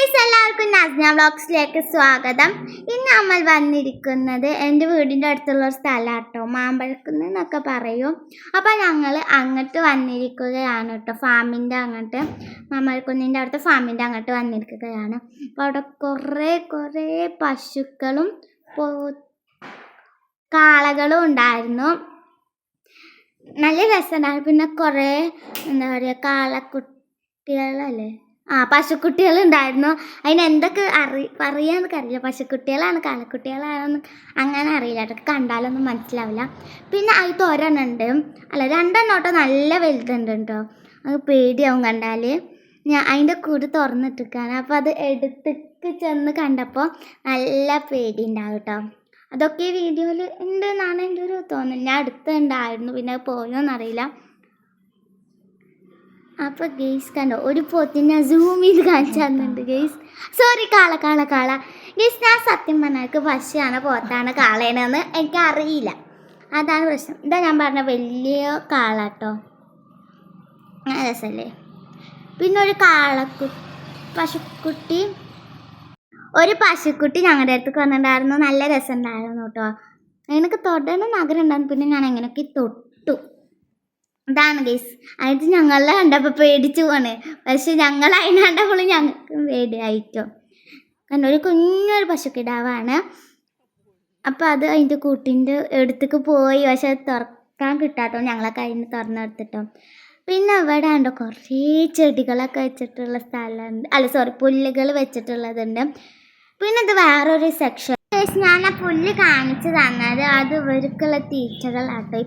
Guys, എല്ലാവർക്കും നാസ്ന വ്ളോഗ്സിലേക്ക് സ്വാഗതം. ഇന്ന് നമ്മൾ വന്നിരിക്കുന്നത് എൻ്റെ വീടിൻ്റെ അടുത്തുള്ള ഒരു സ്ഥലമാട്ടോ, മാമ്പഴക്കുന്ന് എന്നൊക്കെ പറയും. അപ്പോൾ ഞങ്ങൾ അങ്ങോട്ട് വന്നിരിക്കുകയാണ് കേട്ടോ, ഫാമിൻ്റെ അങ്ങോട്ട്, മാമ്പഴക്കുന്നിൻ്റെ അടുത്ത ഫാമിൻ്റെ അങ്ങോട്ട് വന്നിരിക്കുകയാണ്. അപ്പോൾ അവിടെ കുറേ പശുക്കളും കാളകളും ഉണ്ടായിരുന്നു. നല്ല രസമുണ്ടായിരുന്നു. പിന്നെ കുറേ എന്താ പറയുക, കാളക്കുട്ടികളല്ലേ, പശുക്കുട്ടികളുണ്ടായിരുന്നു. അതിന് എന്തൊക്കെ പറയാന്നൊക്കെ അറിയില്ല. പശുക്കുട്ടികളാണ് കാളക്കുട്ടികളാണെന്ന് അങ്ങനെ അറിയില്ല, അതൊക്കെ കണ്ടാലൊന്നും മനസ്സിലാവില്ല. പിന്നെ അതിൽ ഒരെണ്ണം ഉണ്ട്, അല്ല രണ്ടെണ്ണോട്ടോ, നല്ല വലുതുണ്ട് കേട്ടോ. അത് പേടിയാവും കണ്ടാൽ. ഞാൻ അതിൻ്റെ കൂട് തുറന്നിട്ടിരിക്കുകയാണ്. അപ്പോൾ അത് എടുത്തിട്ട് ചെന്ന് കണ്ടപ്പോൾ നല്ല പേടി ഉണ്ടാവും കേട്ടോ. അതൊക്കെ വീഡിയോയിൽ ഉണ്ട് എന്നാണ് എൻ്റെ ഒരു തോന്നൽ. ഞാൻ അടുത്തുണ്ടായിരുന്നു, പിന്നെ പോയോന്നറിയില്ല. അപ്പോൾ ഗെയ്സ് കണ്ടോ, ഒരു പോത്തിനെ സൂം ചെയ്ത് കാണിച്ചു തന്നിട്ടുണ്ട് ഗെയ്സ്. സോറി, കാള ഗെയ്സ്. ഞാൻ സത്യം പറഞ്ഞാൽ പശുവാണ് പോത്താണ് കാളേനെന്ന് എനിക്കറിയില്ല, അതാണ് പ്രശ്നം. ഇതാ ഞാൻ പറഞ്ഞ വലിയ കാള കേട്ടോ, രസമല്ലേ. പിന്നെ ഒരു പശുക്കുട്ടി ഞങ്ങളുടെ അടുത്തേക്ക് വന്നിട്ടുണ്ടായിരുന്നു. നല്ല രസമുണ്ടായിരുന്നു കേട്ടോ. എനിക്ക് തൊടണം ആഗ്രഹം ഉണ്ടായിരുന്നു, പിന്നെ ഞാൻ എങ്ങനെയൊക്കെ തൊട്ടു. ഇതാണ് ഗൈസ്. അത് ഞങ്ങളെ കണ്ടപ്പോൾ പേടിച്ചു പോണ്, പക്ഷെ ഞങ്ങൾ അതിനെ കണ്ടപ്പോൾ ഞങ്ങൾക്ക് പേടിയായിട്ടോ. കാരണം ഒരു കുഞ്ഞൊരു പശുക്കിടാവാണ്. അപ്പോൾ അത് അതിൻ്റെ കൂട്ടിൻ്റെ അടുത്തേക്ക് പോയി, പക്ഷെ അത് തുറക്കാൻ കിട്ടാത്തോ ഞങ്ങളെ കയ്യിൽ നിന്ന് തുറന്നെടുത്തിട്ടോ. പിന്നെ അവിടെ ഉണ്ടോ കുറേ ചെടികളൊക്കെ വെച്ചിട്ടുള്ള സ്ഥലമുണ്ട്, പുല്ലുകൾ വെച്ചിട്ടുള്ളതുണ്ട്. പിന്നെ ഇത് വേറൊരു സെക്ഷൻ. ഞാൻ ആ പുല്ല് കാണിച്ചു തന്നത് അത് ഇവർക്കുള്ള തീറ്റകളാട്ടോ. ഈ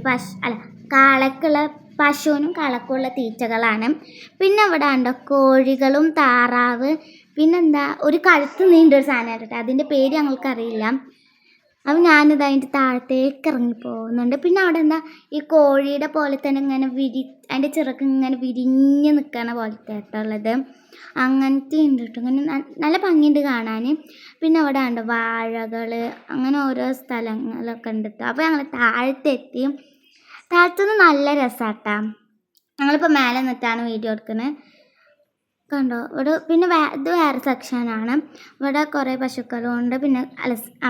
പശുവിനും കാളക്കുള്ള തീറ്റകളാണ്. പിന്നെ ഇവിടെ ഉണ്ടോ കോഴികളും താറാവ്, പിന്നെന്താ ഒരു കഴുത്ത് നീണ്ടൊരു സാധനം കേട്ടോ, അതിൻ്റെ പേര് ഞങ്ങൾക്കറിയില്ല. അപ്പം ഞാനിത് അതിൻ്റെ താഴത്തേക്ക് ഇറങ്ങി പോകുന്നുണ്ട്. പിന്നെ അവിടെ എന്താ ഈ കോഴിയുടെ പോലെ തന്നെ ഇങ്ങനെ അതിൻ്റെ ചിറക്ക് ഇങ്ങനെ വിരിഞ്ഞ് നിൽക്കണ പോലത്തെ ആയിട്ടുള്ളത്, അങ്ങനത്തെ ഉണ്ട് കേട്ടോ. ഇങ്ങനെ നല്ല ഭംഗിയുണ്ട് കാണാൻ. പിന്നെ അവിടെ ഉണ്ട് വാഴകൾ, അങ്ങനെ ഓരോ സ്ഥലങ്ങളൊക്കെ ഉണ്ട് കേട്ടോ. അപ്പോൾ ഞങ്ങൾ താഴത്തെത്തി. താഴത്തുനിന്ന് നല്ല രസമാട്ടാ. ഞങ്ങളിപ്പോൾ മേലെ നിന്നിട്ടാണ് വീഡിയോ എടുക്കുന്നത് കണ്ടോ. ഇവിടെ പിന്നെ ഇത് വേറെ സെക്ഷനാണ്. ഇവിടെ കുറേ പശുക്കളും ഉണ്ട്, പിന്നെ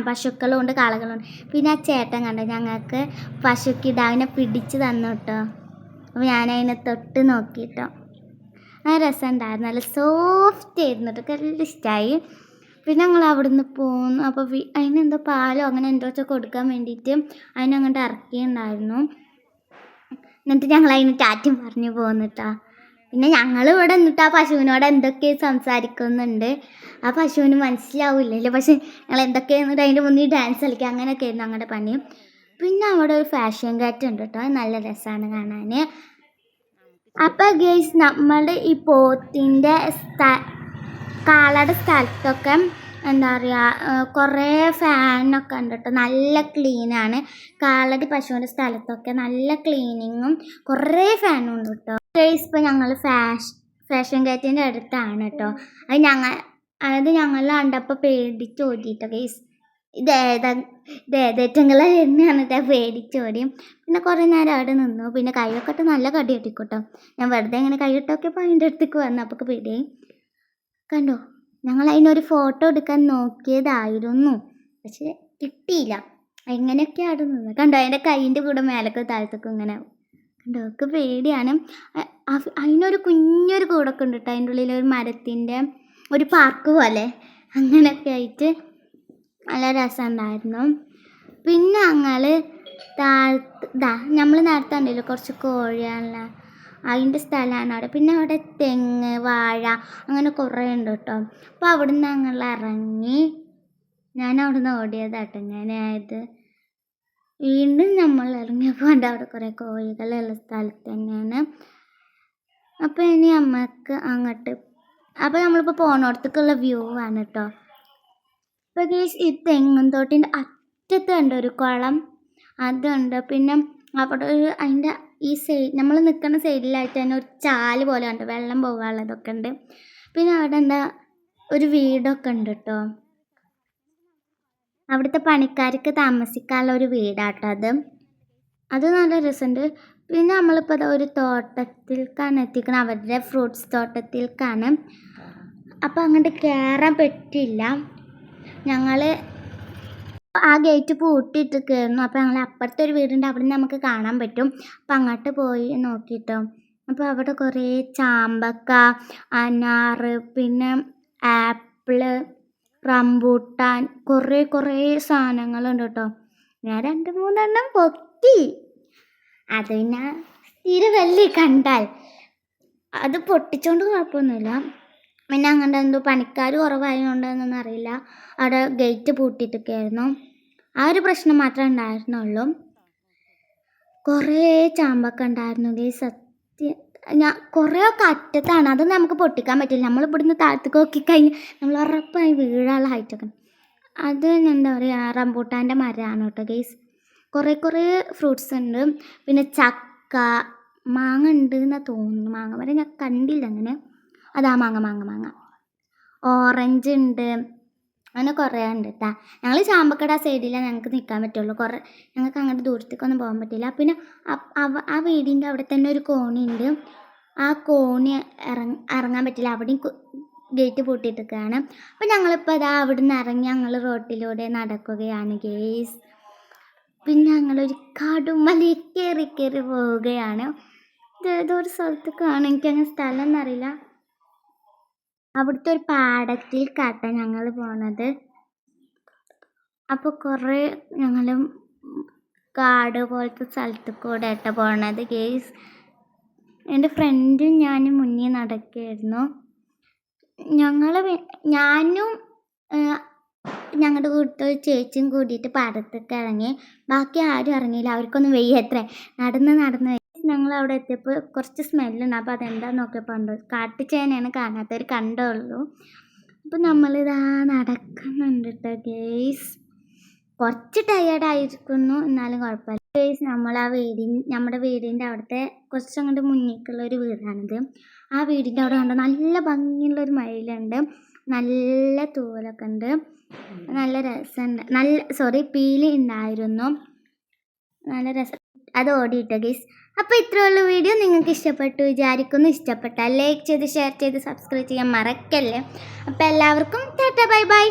പശുക്കളും ഉണ്ട്, കാളകളുണ്ട്. പിന്നെ ആ ചേട്ടൻ കണ്ടോ ഞങ്ങൾക്ക് പശുക്കിടാവിനെ പിടിച്ച് തന്നു കേട്ടോ. അപ്പോൾ ഞാനതിനെ തൊട്ട് നോക്കിയിട്ടോ. ആ രസമുണ്ടായിരുന്നു, നല്ല സോഫ്റ്റ് ആയിരുന്നു കേട്ടോ, നല്ല ഇഷ്ടമായി. പിന്നെ ഞങ്ങൾ അവിടെ നിന്ന് പോന്നു. അപ്പോൾ അതിനെന്തോ പാലോ അങ്ങനെ എന്തോ വെച്ചാൽ കൊടുക്കാൻ വേണ്ടിയിട്ട് അതിനങ്ങോട്ട് ഇറക്കിയിട്ടുണ്ടായിരുന്നു. എന്നിട്ട് ഞങ്ങൾ അതിന് ടാറ്റും പറഞ്ഞു പോന്നിട്ടാ. പിന്നെ ഞങ്ങൾ ഇവിടെ നിന്നിട്ട് ആ പശുവിനോട് എന്തൊക്കെ സംസാരിക്കുന്നുണ്ട്. ആ പശുവിന് മനസ്സിലാവില്ലല്ലോ, പക്ഷെ ഞങ്ങൾ എന്തൊക്കെയാന്നിട്ട് അതിൻ്റെ മുന്നിൽ ഡാൻസ് കളിക്കുക, അങ്ങനെയൊക്കെ ആയിരുന്നു ഞങ്ങളുടെ പണി. പിന്നെ അവിടെ ഒരു ഫാഷൻ കാറ്റ് ഉണ്ട് കേട്ടോ, നല്ല രസമാണ് കാണാൻ. അപ്പോൾ ഗേയ്സ്, നമ്മളുടെ ഈ പോത്തിൻ്റെ കാളയുടെ സ്ഥലത്തൊക്കെ എന്താ പറയുക, കുറേ ഫാനൊക്കെ ഉണ്ട് കേട്ടോ, നല്ല ക്ലീനാണ്. കാളടി പശുവിൻ്റെ സ്ഥലത്തൊക്കെ നല്ല ക്ലീനിങ്ങും കുറേ ഫാനും ഉണ്ട് കേട്ടോ. ഗേയ്സ്, ഇപ്പോൾ ഞങ്ങൾ ഫാഷൻ ഗേറ്റിൻ്റെ അടുത്താണ് കേട്ടോ. അത് ഞങ്ങൾ കണ്ടപ്പോൾ പേടിച്ചോടിട്ടോ ഗേയ്സ്. ഇതേറ്റങ്ങളെ തന്നെയാണ് കേട്ടോ, പേടിച്ചോടി. പിന്നെ കുറേ നേരം അവിടെ നിന്നു. പിന്നെ കൈയൊക്കെ ഇട്ട് നല്ല കടി കിട്ടിക്കോട്ടോ. ഞാൻ വെറുതെ ഇങ്ങനെ കൈയിട്ടൊക്കെപ്പോൾ അതിൻ്റെ അടുത്തേക്ക് വന്നു, അപ്പോൾ പേടിയായി കണ്ടോ. ഞങ്ങൾ അതിനൊരു ഫോട്ടോ എടുക്കാൻ നോക്കിയതായിരുന്നു, പക്ഷെ കിട്ടിയില്ല. എങ്ങനെയൊക്കെ അവിടെ നിന്ന് കണ്ടോ, അതിൻ്റെ കൈയിൻ്റെ കൂടെ മേലൊക്കെ താഴത്തേക്കും ഇങ്ങനെ കണ്ടോ, ഒക്കെ പേടിയാണ്. അതിനൊരു കുഞ്ഞൊരു കൂടൊക്കെ ഉണ്ട് കേട്ടോ, അതിൻ്റെ ഉള്ളിൽ ഒരു മരത്തിൻ്റെ ഒരു പാർക്ക് പോലെ അങ്ങനെയൊക്കെ ആയിട്ട് നല്ല രസമുണ്ടായിരുന്നു. പിന്നെ ഞങ്ങൾ നമ്മൾ നേരത്തെ ഉണ്ടല്ലോ കുറച്ച് കോഴിയാണല്ലോ, അതിൻ്റെ സ്ഥലമാണ് അവിടെ. പിന്നെ അവിടെ തെങ്ങ്, വാഴ അങ്ങനെ കുറേ ഉണ്ട് കേട്ടോ. അപ്പോൾ അവിടെ നിന്ന് ഞങ്ങൾ ഇറങ്ങി, ഞാൻ അവിടെ നിന്ന് ഓടിയതാട്ടോ. ഇങ്ങനെയായത് വീണ്ടും നമ്മൾ ഇറങ്ങിയപ്പോൾ ഉണ്ട് അവിടെ കുറേ കോഴികളുള്ള സ്ഥലത്ത് തന്നെയാണ്. അപ്പോൾ ഇനി നമുക്ക് അങ്ങോട്ട്, അപ്പോൾ നമ്മളിപ്പോൾ പോണോടത്തേക്കുള്ള വ്യൂ ആണ് കേട്ടോ. അപ്പോൾ ഈ തെങ്ങും തോട്ടിൻ്റെ അറ്റത്ത് ഉണ്ട് ഒരു കുളം, അതുണ്ട്. പിന്നെ അവിടെ അതിൻ്റെ ഈ സൈഡ് നമ്മൾ നിൽക്കുന്ന സൈഡിലായിട്ട് തന്നെ ഒരു ചാല് പോലെ ഉണ്ട്, വെള്ളം പോകാനുള്ളതൊക്കെ ഉണ്ട്. പിന്നെ അവിടെ എന്താ ഒരു വീടൊക്കെ ഉണ്ട് കേട്ടോ, അവിടുത്തെ പണിക്കാർക്ക് താമസിക്കാനുള്ള ഒരു വീടാട്ടോ അത് നല്ല രസമുണ്ട്. പിന്നെ നമ്മളിപ്പോൾ ഒരു തോട്ടത്തിലേക്കാണ് എത്തിക്കണം, അവരുടെ ഫ്രൂട്ട്സ് തോട്ടത്തിലേക്കാണ്. അപ്പോൾ അങ്ങോട്ട് കയറാൻ പറ്റില്ല. ഞങ്ങൾ ആ ഗേറ്റ് പൂട്ടിയിട്ട് കയറുന്നു. അപ്പോൾ ഞങ്ങൾ അപ്പുറത്തെ ഒരു വീടുണ്ട്, അവിടെ നിന്ന് നമുക്ക് കാണാൻ പറ്റും. അപ്പം അങ്ങോട്ട് പോയി നോക്കിയിട്ടോ. അപ്പോൾ അവിടെ കുറേ ചാമ്പക്ക, അനാറ്, പിന്നെ ആപ്പിള്, റംബൂട്ടാൻ, കുറേ സാധനങ്ങളുണ്ട് കേട്ടോ. ഞാൻ 2-3 എണ്ണം പൊക്കി. അത് പിന്നെ തീരെ വലിയ കണ്ടാൽ അത് പൊട്ടിച്ചോണ്ട് കുഴപ്പമൊന്നുമില്ല. പിന്നെ അങ്ങനെ എന്തോ പണിക്കാർ കുറവായതുകൊണ്ടെന്നൊന്നും അറിയില്ല, അവിടെ ഗേറ്റ് പൂട്ടിയിട്ടൊക്കെയായിരുന്നു. ആ ഒരു പ്രശ്നം മാത്രമേ ഉണ്ടായിരുന്നുള്ളൂ. കുറേ ചാമ്പക്ക ഉണ്ടായിരുന്നു സത്യം. കുറേയൊക്കെ അറ്റത്താണ്, അത് നമുക്ക് പൊട്ടിക്കാൻ പറ്റില്ല. നമ്മൾ ഇവിടുന്ന് താഴത്തേക്ക് നോക്കിക്കഴിഞ്ഞാൽ നമ്മൾ ഉറപ്പായി വീഴാനുള്ള ഹൈറ്റൊക്കെ. അത് എന്താ പറയുക, റംബൂട്ടാൻ്റെ മരമാണ് കേട്ടോ ഗൈസ്. കുറേ ഫ്രൂട്ട്സ് ഉണ്ട്. പിന്നെ ചക്ക, മാങ്ങ ഉണ്ട് എന്നാണ് തോന്നുന്നു. മാങ്ങ മരം ഞാൻ കണ്ടില്ല അങ്ങനെ. അതാ മാങ്ങ. ഓറഞ്ച് ഉണ്ട്, അങ്ങനെ കുറേ ഉണ്ട് കേട്ടോ. ഞങ്ങൾ ചാമ്പക്കട സൈഡിലാണ് ഞങ്ങൾക്ക് നിൽക്കാൻ പറ്റുള്ളൂ. ഞങ്ങൾക്ക് അങ്ങോട്ട് ദൂരത്തേക്കൊന്നും പോകാൻ പറ്റില്ല. പിന്നെ ആ വീടിൻ്റെ അവിടെ തന്നെ ഒരു കോണിയുണ്ട്. ആ കോണി ഇറങ്ങാൻ പറ്റില്ല, അവിടെയും ഗേറ്റ് പൂട്ടിയിട്ടൊക്കെയാണ്. അപ്പോൾ ഞങ്ങളിപ്പോൾ അതാ അവിടെ നിന്ന് ഇറങ്ങി ഞങ്ങൾ റോട്ടിലൂടെ നടക്കുകയാണ് ഗേസ്. പിന്നെ ഞങ്ങളൊരു കടുമലയിൽ കയറി പോവുകയാണ്. ഇത് ഏതൊരു സ്ഥലത്തേക്കാണ്, എനിക്കങ്ങനെ സ്ഥലം എന്നറിയില്ല. അവിടുത്തെ ഒരു പാടത്തിൽ കാട്ടാൻ ഞങ്ങൾ പോണത്. അപ്പോൾ കുറേ ഞങ്ങൾ കാട് പോലത്തെ സ്ഥലത്ത് കൂടെ ആയിട്ട് പോണത് ഗേസ്. എൻ്റെ ഫ്രണ്ടും ഞാനും മുന്നേ നടക്കുകയായിരുന്നു. ഞാനും ഞങ്ങളുടെ കൂട്ടത്തിൽ ഒരു ചേച്ചിയും കൂടിയിട്ട് പാടത്തൊക്കെ ഇറങ്ങി. ബാക്കി ആരും ഇറങ്ങിയില്ല, അവർക്കൊന്നും വയ്യത്രേ. നടന്ന് ഞങ്ങൾ അവിടെ എത്തിയപ്പോൾ കുറച്ച് സ്മെല്ലുണ്ട്. അപ്പോൾ അതെന്താണെന്ന് നോക്കിയപ്പോൾ ഉണ്ട് കാട്ടുചേനയാണ്, കാണാത്തവർ കണ്ടുള്ളൂ. അപ്പോൾ നമ്മളിതാ നടക്കുന്നുണ്ട് കേട്ടോ ഗേസ്. കുറച്ച് ടയേർഡായിരിക്കുന്നു, എന്നാലും കുഴപ്പമില്ല ഗേസ്. നമ്മുടെ വീടിൻ്റെ അവിടുത്തെ കുറച്ചങ്ങോട്ട് മുന്നിലേക്കുള്ള ഒരു വീടാണിത്. ആ വീടിൻ്റെ അവിടെ കണ്ടോ നല്ല ഭംഗിയുള്ളൊരു മയിലുണ്ട്, നല്ല തൂവലൊക്കെ ഉണ്ട്, നല്ല രസമുണ്ട്. പീലി ഉണ്ടായിരുന്നു, നല്ല രസം. അത് ഓടിയിട്ടോ ഗൈസ്. അപ്പോൾ ഇത്രയുള്ള വീഡിയോ നിങ്ങൾക്ക് ഇഷ്ടപ്പെട്ടു വിചാരിക്കുന്നു. ഇഷ്ടപ്പെട്ടാൽ ലൈക്ക് ചെയ്ത് ഷെയർ ചെയ്ത് സബ്സ്ക്രൈബ് ചെയ്യാൻ മറക്കല്ലേ. അപ്പോൾ എല്ലാവർക്കും ടാറ്റ ബൈ.